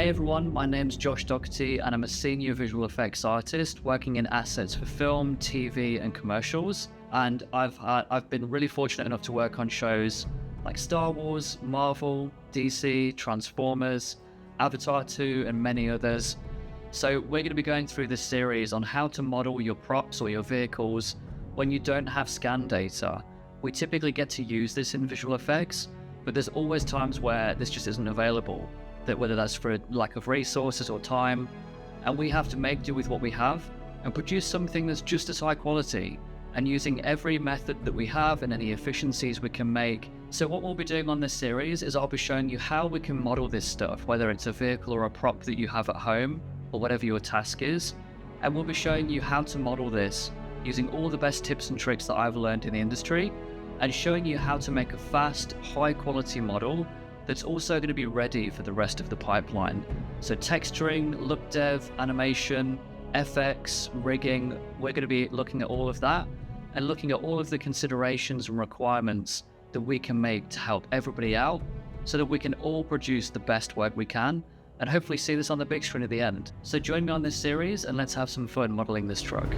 Hey everyone, my name's Josh Docherty and I'm a senior visual effects artist working in assets for film, TV and commercials. And I've been really fortunate enough to work on shows like Star Wars, Marvel, DC, Transformers, Avatar 2 and many others. So we're going to be going through this series on how to model your props or your vehicles when you don't have scan data. We typically get to use this in visual effects, but there's always times where this just isn't available. That whether that's for a lack of resources or time, and we have to make do with what we have and produce something that's just as high quality and using every method that we have and any efficiencies we can make. So what we'll be doing on this series is I'll be showing you how we can model this stuff, whether it's a vehicle or a prop that you have at home or whatever your task is, and we'll be showing you how to model this using all the best tips and tricks that I've learned in the industry and showing you how to make a fast, high quality model that's also going to be ready for the rest of the pipeline. So texturing, look dev, animation, FX, rigging, we're going to be looking at all of that and looking at all of the considerations and requirements that we can make to help everybody out so that we can all produce the best work we can and hopefully see this on the big screen at the end. So join me on this series and let's have some fun modeling this truck.